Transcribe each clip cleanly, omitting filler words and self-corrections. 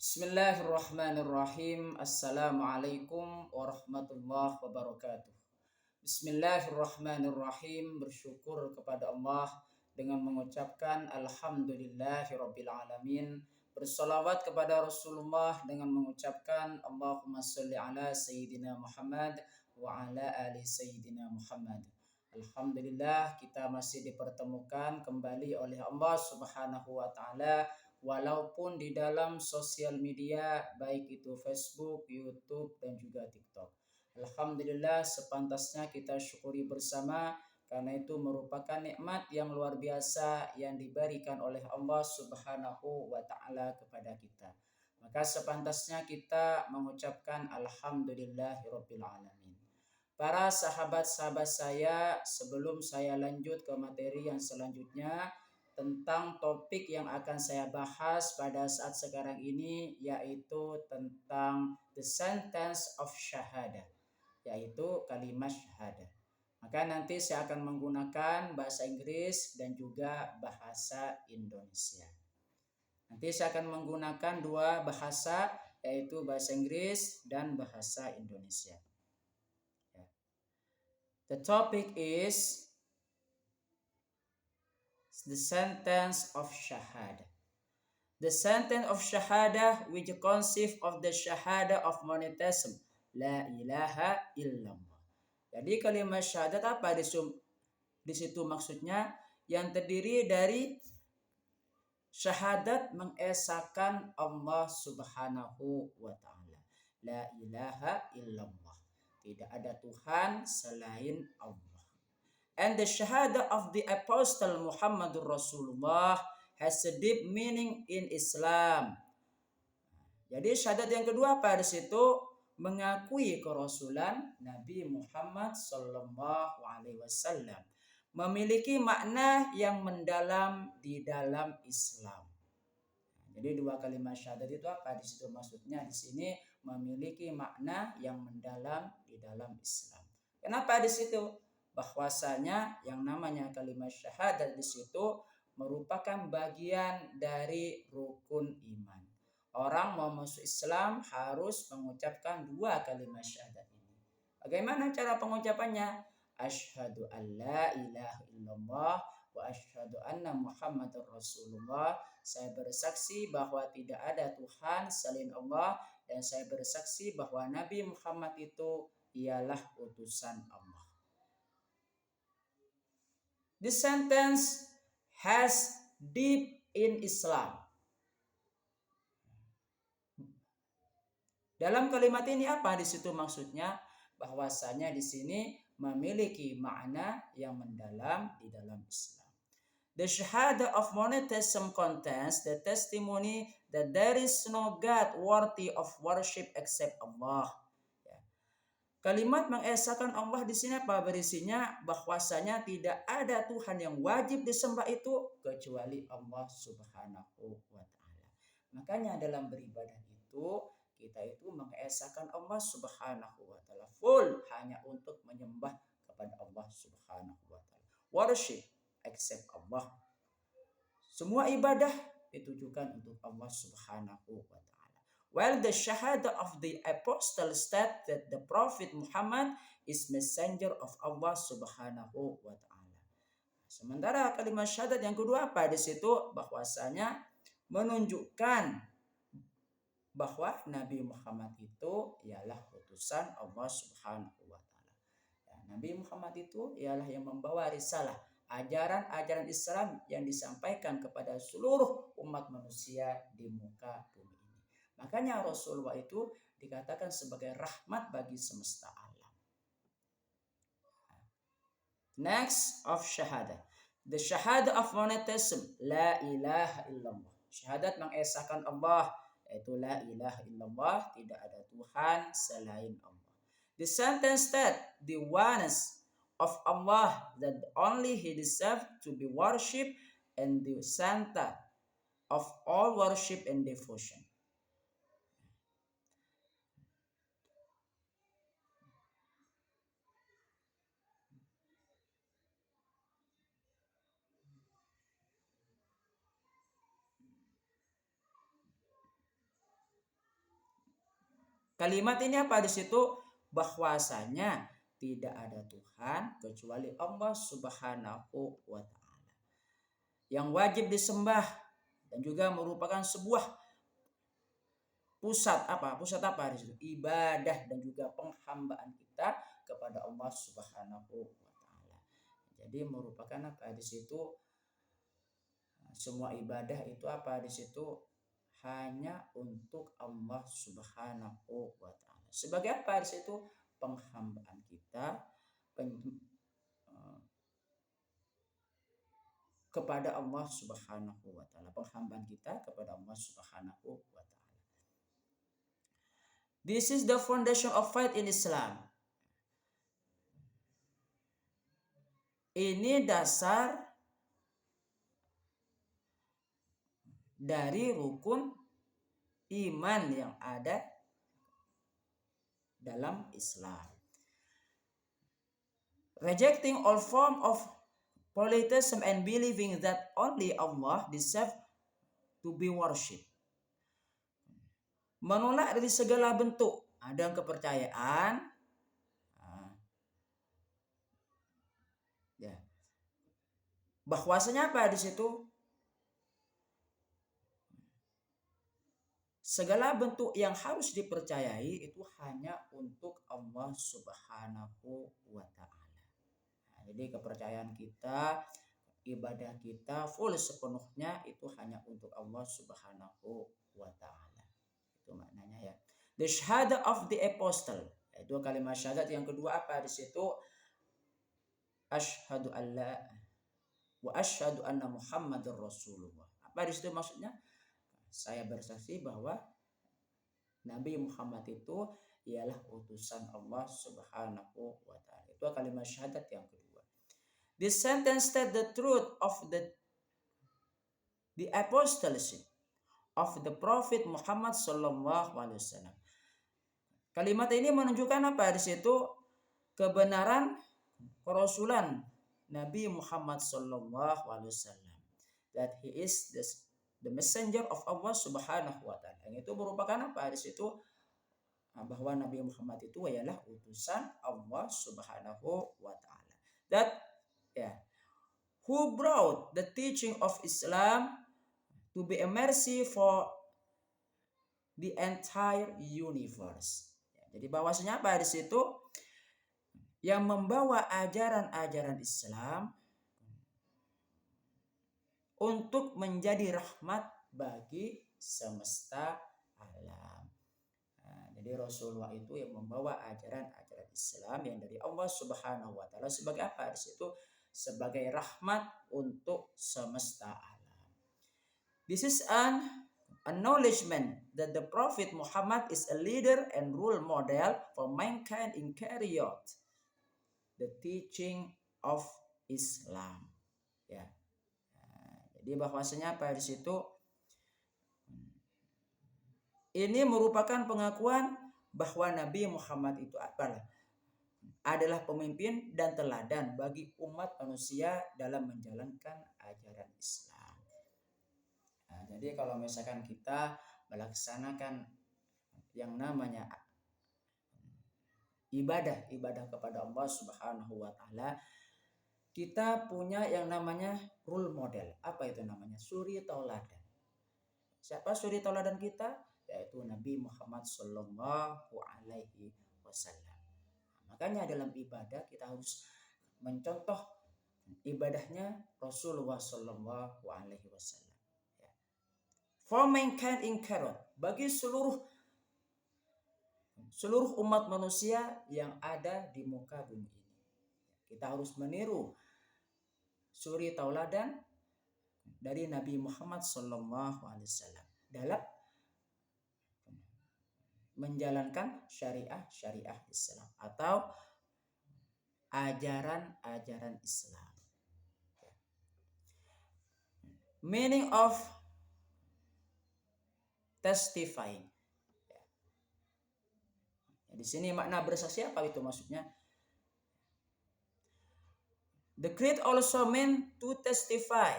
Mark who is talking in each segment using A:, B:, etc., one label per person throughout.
A: Bismillahirrahmanirrahim. Assalamualaikum warahmatullahi wabarakatuh. Bismillahirrahmanirrahim. Bersyukur kepada Allah dengan mengucapkan Alhamdulillahirabbil alamin. Bersolawat kepada Rasulullah dengan mengucapkan Allahumma sholli ala Sayyidina Muhammad wa ala ali Sayyidina Muhammad. Alhamdulillah kita masih dipertemukan kembali oleh Allah Subhanahu wa taala walaupun di dalam sosial media baik itu Facebook, YouTube dan juga TikTok. Alhamdulillah sepantasnya kita syukuri bersama karena itu merupakan nikmat yang luar biasa yang diberikan oleh Allah Subhanahu wa taala kepada kita. Maka sepantasnya kita mengucapkan alhamdulillahirabbil alamin. Para sahabat-sahabat saya, sebelum saya lanjut ke materi yang selanjutnya tentang topik yang akan saya bahas pada saat sekarang ini, yaitu tentang the sentence of syahadah, yaitu kalimat syahadah. Maka nanti saya akan menggunakan bahasa Inggris dan juga bahasa Indonesia. Nanti saya akan menggunakan dua bahasa, yaitu bahasa Inggris dan bahasa Indonesia. The topic is the sentence of shahada. The sentence of shahada which consists of the shahada of monotheism, la ilaha illallah. Jadi kalimat syahadat apa di situ maksudnya? Yang terdiri dari syahadat mengesahkan Allah Subhanahu wa taala. La ilaha illallah. Tidak ada Tuhan selain Allah. And the shahada of the apostle Muhammadur Rasulullah has a deep meaning in Islam. Jadi syahadat yang kedua apa di situ? Mengakui kerasulan Nabi Muhammad sallallahu alaihi wasallam, memiliki makna yang mendalam di dalam Islam. Jadi dua kalimat syahadat itu apa di situ maksudnya? Di sini memiliki makna yang mendalam di dalam Islam. Kenapa di situ? Bahwasanya yang namanya kalimat syahadat di situ merupakan bagian dari rukun iman. Orang mau masuk Islam harus mengucapkan dua kalimat syahadat ini. Bagaimana cara pengucapannya? Asyhadu an la ilaha illallah wa asyhadu anna Muhammadar Rasulullah. Saya bersaksi bahwa tidak ada Tuhan selain Allah dan saya bersaksi bahwa Nabi Muhammad itu ialah utusan Allah. This sentence has deep in Islam. Dalam kalimat ini apa di situ maksudnya? Bahwasanya di sini memiliki makna yang mendalam di dalam Islam. The shahada of monotheism contains the testimony that there is no God worthy of worship except Allah. Kalimat mengesahkan Allah di sini apa berisinya? Bahwasanya tidak ada Tuhan yang wajib disembah itu kecuali Allah Subhanahu wa taala. Makanya dalam beribadah itu kita itu mengesahkan Allah Subhanahu wa taala full hanya untuk menyembah kepada Allah Subhanahu wa taala. Worship except Allah. Semua ibadah ditujukan untuk Allah Subhanahu wa taala. While the shahada of the apostle state that the Prophet Muhammad is messenger of Allah Subhanahu wa taala. Sementara kalimat syahadat yang kedua apa di situ? Bahwasanya menunjukkan bahwa Nabi Muhammad itu ialah utusan Allah Subhanahu wa taala. Nabi Muhammad itu ialah yang membawa risalah, ajaran-ajaran Islam yang disampaikan kepada seluruh umat manusia di muka bumi. Makanya Rasulullah itu dikatakan sebagai rahmat bagi semesta alam. Next of shahada. The shahada of monotheism. La ilaha illallah. Syahadat mengesahkan Allah. Yaitu la ilaha illallah. Tidak ada Tuhan selain Allah. The sentence that the oneness of Allah, that only He deserves to be worshipped and the center of all worship and devotion. Kalimat ini apa di situ? Bahwasanya tidak ada Tuhan kecuali Allah Subhanahu wa taala. Yang wajib disembah dan juga merupakan sebuah pusat apa? Pusat apa di situ? Ibadah dan juga penghambaan kita kepada Allah Subhanahu wa taala. Jadi merupakan apa di situ? Semua ibadah itu apa di situ? Hanya untuk Allah Subhanahu wa taala. Sebagai apa di situ? Penghambaan kita kepada Allah Subhanahu wa taala. Penghambaan kita kepada Allah Subhanahu wa taala. This is the foundation of faith in Islam. Ini dasar dari rukun iman yang ada dalam Islam. Rejecting all form of polytheism and believing that only Allah deserves to be worshipped. Menolak dari segala bentuk ada kepercayaan, ya, bahwasanya apa di situ? Segala bentuk yang harus dipercayai itu hanya untuk Allah Subhanahu wa taala. Nah, jadi kepercayaan kita, ibadah kita full sepenuhnya itu hanya untuk Allah Subhanahu wa taala. Itu maknanya ya. The syahadah of the apostle, itu kalimat syahadat yang kedua apa di situ? Asyhadu alla wa asyhadu anna Muhammadar Rasulullah. Apa di situ maksudnya? Saya bersaksi bahwa Nabi Muhammad itu ialah utusan Allah Subhanahu wa taala. Itu kalimat syahadat yang kedua. This sentence state the truth of the apostleship of the Prophet Muhammad sallallahu alaihi wasallam. Kalimat ini menunjukkan apa di situ? Kebenaran kerasulan Nabi Muhammad sallallahu alaihi wasallam. That he is the messenger of Allah Subhanahu wa taala. Yang itu merupakan apa di situ? Bahwa Nabi Muhammad itu ialah utusan Allah Subhanahu wa taala. That who brought the teaching of Islam to be a mercy for the entire universe. Jadi bahwasanya apa di situ? Yang membawa ajaran-ajaran Islam untuk menjadi rahmat bagi semesta alam. Nah, jadi Rasulullah itu yang membawa ajaran-ajaran Islam yang dari Allah Subhanahu wa taala sebagai apa di situ? Sebagai rahmat untuk semesta alam. This is an acknowledgement that the Prophet Muhammad is a leader and role model for mankind in carry out the teaching of Islam. Ya. Jadi bahwasanya apa di situ? Ini merupakan pengakuan bahwa Nabi Muhammad itu adalah pemimpin dan teladan bagi umat manusia dalam menjalankan ajaran Islam. Nah, jadi kalau misalkan kita melaksanakan yang namanya ibadah kepada Allah Subhanahu wa taala, kita punya yang namanya role model. Apa itu namanya? Suri tauladan. Siapa suri tauladan kita? Yaitu Nabi Muhammad sallallahu alaihi wasallam. Makanya dalam ibadah kita harus mencontoh ibadahnya Rasulullah sallallahu alaihi wasallam. For mankind in carrot, bagi seluruh umat manusia yang ada di muka bumi ini. Kita harus meniru suri tauladan dari Nabi Muhammad sallallahu alaihi wasallam dalam menjalankan syariah Islam atau ajaran Islam. Meaning of testifying. Di sini makna bersaksi apa itu maksudnya? The creed also mean to testify.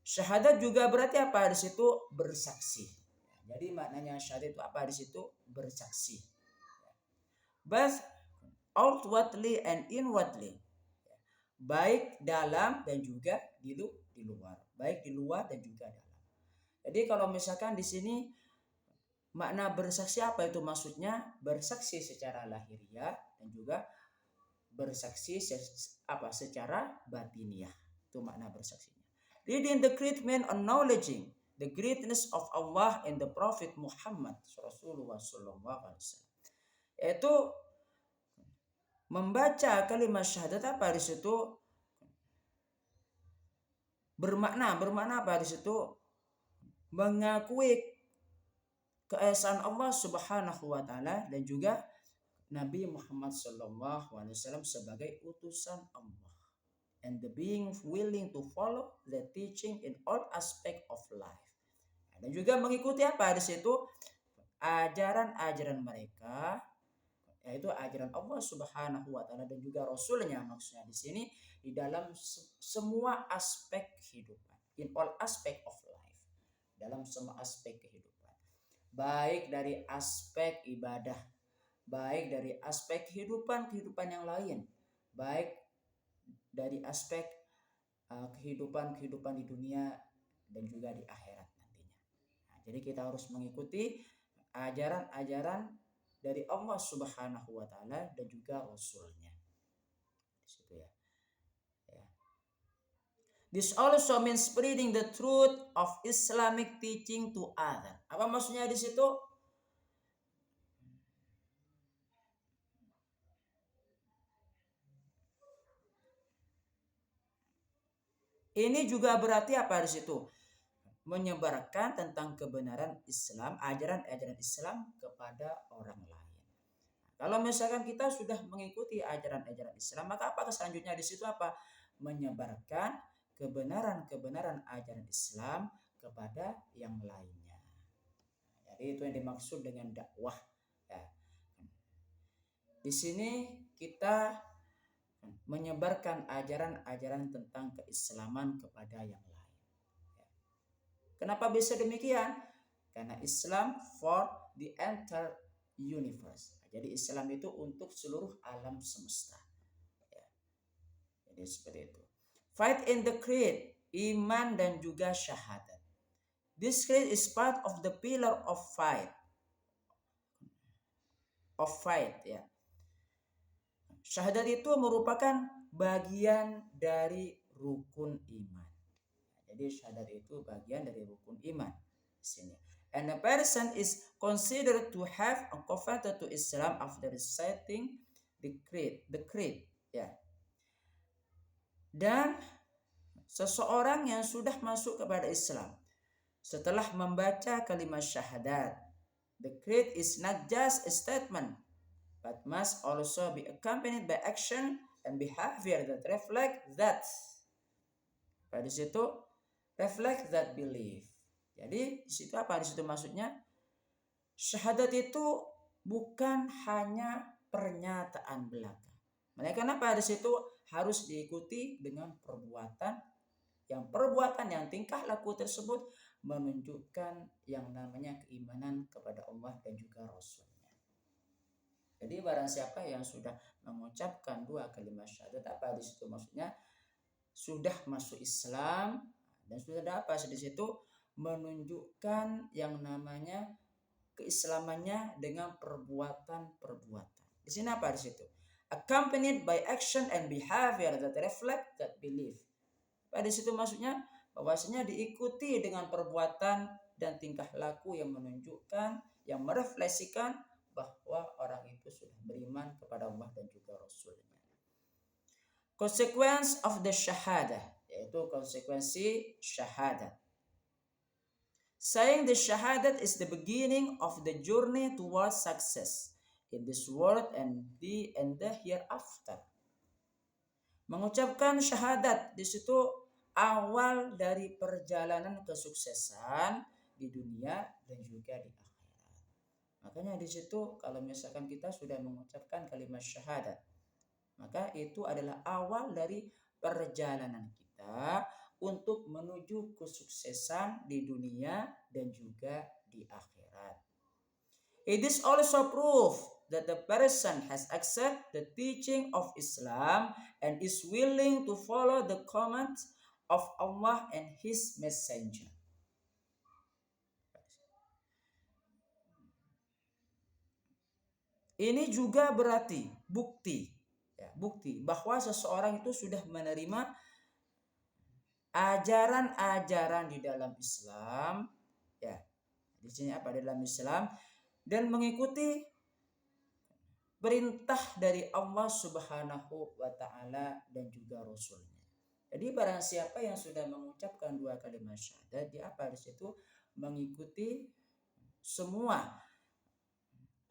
A: Syahadat juga berarti apa di situ? Bersaksi. Jadi maknanya syahadat itu apa di situ? Bersaksi. Both outwardly and inwardly. Baik dalam dan juga di luar. Baik di luar dan juga dalam. Jadi kalau misalkan di sini makna bersaksi apa itu maksudnya? Bersaksi secara lahiriah dan juga bersaksi secara batiniah. Itu makna bersaksinya. Reading the great man, acknowledging the greatness of Allah and the Prophet Muhammad Rasulullah sallallahu alaihi wasallam. Yaitu membaca kalimat syahadat apa di situ? Bermakna apa di situ? Mengakui keesaan Allah Subhanahu wa taala dan juga Nabi Muhammad sallallahu alaihi wasallam sebagai utusan Allah. And the being willing to follow the teaching in all aspect of life. Dan juga mengikuti apa di situ? Ajaran-ajaran mereka, yaitu ajaran Allah Subhanahu wa taala dan juga Rasulnya, maksudnya di sini di dalam semua aspek kehidupan, in all aspect of life, dalam semua aspek kehidupan, baik dari aspek ibadah, baik dari aspek kehidupan yang lain, baik dari aspek kehidupan di dunia dan juga di akhirat nantinya. Nah, jadi kita harus mengikuti ajaran-ajaran dari Allah Subhanahu wa taala dan juga Rasulnya. Di situ ya. This also means spreading the truth of Islamic teaching to others. Apa maksudnya di situ? Ini juga berarti apa di situ? Menyebarkan tentang kebenaran Islam, ajaran-ajaran Islam kepada orang lain. Kalau misalkan kita sudah mengikuti ajaran-ajaran Islam, maka apa selanjutnya di situ apa? Menyebarkan kebenaran-kebenaran ajaran Islam kepada yang lainnya. Jadi itu yang dimaksud dengan dakwah. Ya. Di sini kita menyebarkan ajaran-ajaran tentang keislaman kepada yang lain. Kenapa bisa demikian? Karena Islam for the entire universe. Jadi Islam itu untuk seluruh alam semesta. Ya. Jadi seperti itu. Fight in the creed, iman dan juga syahadat. This creed is part of the pillar of fight. Ya. Syahadat itu merupakan bagian dari rukun iman. Jadi syahadat itu bagian dari rukun iman di sini. And a person is considered to have a converted to Islam after reciting the creed, ya. Dan seseorang yang sudah masuk kepada Islam setelah membaca kalimat syahadat, the creed is not just a statement but must also be accompanied by action and behavior that reflect that. Pada situ reflect that belief. Jadi di situ apa? Di situ maksudnya syahadat itu bukan hanya pernyataan belaka. Melainkan apa? Di situ harus diikuti dengan perbuatan yang tingkah laku tersebut menunjukkan yang namanya keimanan kepada Allah dan juga Rasulnya. Jadi barang siapa yang sudah mengucapkan dua kalimat syahadat, apa di situ maksudnya sudah masuk Islam dan sudah dapat di situ menunjukkan yang namanya keislamannya dengan perbuatan. Di sini apa di situ? Accompanied by action and behavior that reflect that belief. Pada situ maksudnya bahwasanya diikuti dengan perbuatan dan tingkah laku yang menunjukkan, yang merefleksikan bahwa orang itu sudah beriman kepada Allah dan juga Rasulnya. Consequence of the shahadah, yaitu konsekuensi syahadat. Saying the shahadat is the beginning of the journey towards success in this world and the hereafter. Mengucapkan syahadat di situ awal dari perjalanan kesuksesan di dunia dan juga di akhirat. Makanya di situ kalau misalkan kita sudah mengucapkan kalimat syahadat, maka itu adalah awal dari perjalanan kita untuk menuju kesuksesan di dunia dan juga di akhirat. It is also proof that the person has accepted the teaching of Islam and is willing to follow the commands of Allah and His Messenger. Ini juga berarti bukti bahwa seseorang itu sudah menerima ajaran-ajaran di dalam Islam, ya. Di sini apa dalam Islam, dan mengikuti perintah dari Allah Subhanahu wa taala dan juga Rasulnya. Jadi barang siapa yang sudah mengucapkan 2 kalimat syahadat, dia apa di situ mengikuti semua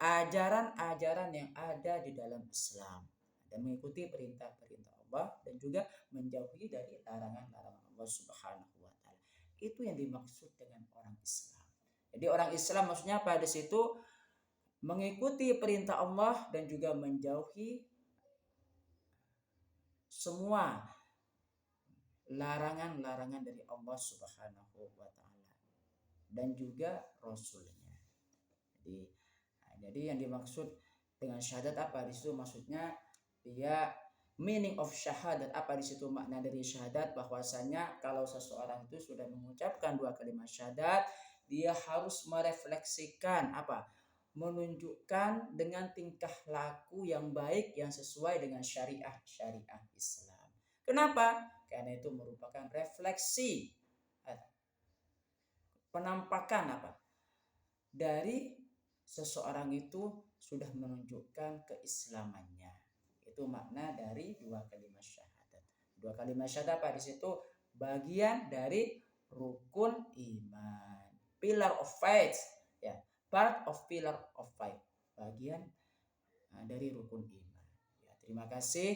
A: ajaran-ajaran yang ada di dalam Islam dan mengikuti perintah-perintah Allah dan juga menjauhi dari larangan-larangan Allah Subhanahu wa taala. Itu yang dimaksud dengan orang Islam. Jadi orang Islam maksudnya apa di situ? Mengikuti perintah Allah dan juga menjauhi semua larangan-larangan dari Allah Subhanahu wa taala dan juga Rasulnya. Jadi yang dimaksud dengan syahadat apa di situ, maksudnya dia meaning of syahadat, apa di situ makna dari syahadat, bahwasanya kalau seseorang itu sudah mengucapkan 2 kalimat syahadat, dia harus merefleksikan menunjukkan dengan tingkah laku yang baik yang sesuai dengan syariah Islam. Kenapa? Karena itu merupakan refleksi penampakan dari seseorang itu sudah menunjukkan keislamannya. Itu makna dari 2 kalimat syahadat. 2 kalimat syahadat apa di situ? Bagian dari rukun iman, pillar of faith, ya, part of pillar of faith, bagian dari rukun iman. Ya, terima kasih.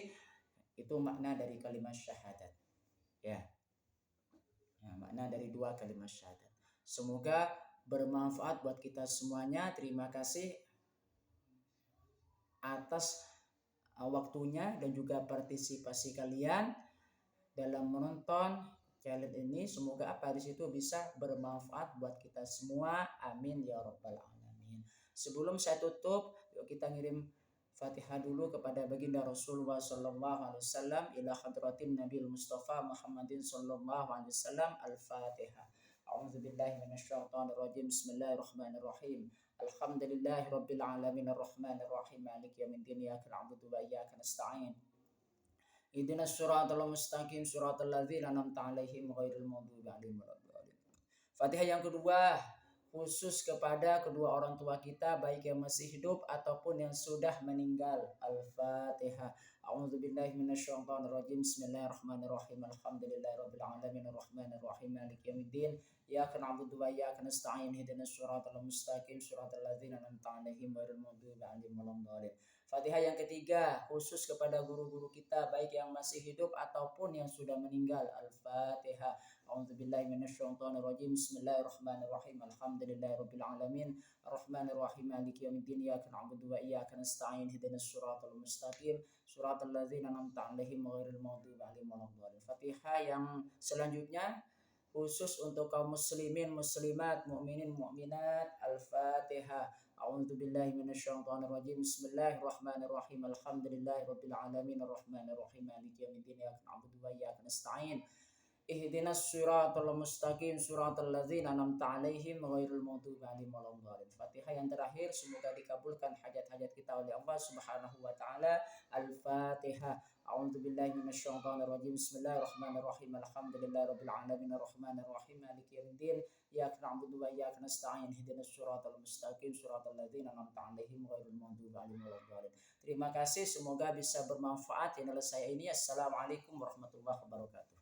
A: Itu makna dari kalimat syahadat. Ya. Makna dari 2 kalimat syahadat. Semoga bermanfaat buat kita semuanya. Terima kasih atas waktunya dan juga partisipasi kalian dalam menonton channel ini. Semoga apa di situ bisa bermanfaat buat kita semua. Amin ya rabbal alamin. Sebelum saya tutup, yuk kita ngirim Fatihah dulu kepada baginda Rasulullah sallallahu alaihi wasallam, ila hadratin Nabil Mustafa Muhammadin sallallahu alaihi wasallam. Al-Fatihah. A'udzu billahi minasyaitonir rajim. Bismillahirrahmanirrahim. Alhamdulillahi rabbil alamin arrahmanir rahim maliki yaumiddin iyyaka na'budu wa iyyaka nasta'in. Ihdinas siratal mustaqim siratal ladzina an'amta 'alaihim ghairil maghdubi 'alaihim waladdallin. Fatihah yang kedua khusus kepada kedua orang tua kita, baik yang masih hidup ataupun yang sudah meninggal. Al-Fatihah. A'udzu billahi minasyaitonir rajim. Bismillahirrahmanirrahim. Alhamdulillahirabbil alamin arrahmanir rahim maliki yaumiddin iyyaka na'budu wa iyyaka nasta'in. Ihdinas siratal mustaqim siratal ladzina an'amta 'alaihim ghairil maghdubi 'alaihim waladdallin. Fatihah yang ketiga khusus kepada guru-guru kita, baik yang masih hidup ataupun yang sudah meninggal. Al-Fatihah. A'udzubillahi minasyaitonir rajim. Bismillahirrahmanirrahim. Alhamdulillahirabbil alamin arrahmanir rahim maliki yaumiddin iyyaka na'budu wa iyyaka nasta'in. Ihdinas siratal mustaqim siratal ladzina an'amta 'alaihim ghairil maghdubi 'alaihim waladdallin. Fatihah yang selanjutnya khusus untuk kaum muslimin, muslimat, mukminin, mukminat. Al-Fatihah. A'udzubillahi minasyaitonir rajim. Bismillahirrahmanirrahim. Alhamdulillahirabbil alamin arrahmanir rahim maliki yaumiddin iyyaka na'budu wa iyyaka nasta'in. Ihdinas siratal mustaqim siratal ladzina an'amta 'alaihim ghairil maghdubi 'alaihim waladdallin. Fatihah yang terakhir, semoga dikabulkan hajat-hajat kita oleh Allah Subhanahu wa taala. Al-Fatihah. A'udzubillahi minasyaitonir rajim. Bismillahirrahmanirrahim. Alhamdulillahirabbil alamin arrahmanir rahim maliki yaumiddin iyyaka na'budu wa iyyaka nasta'in. Ihdinas siratal mustaqim siratal ladzina an'amta 'alaihim ghairil maghdubi 'alaihim waladdallin. Terima kasih, semoga bisa bermanfaat channel saya ini. Assalamualaikum warahmatullahi wabarakatuh.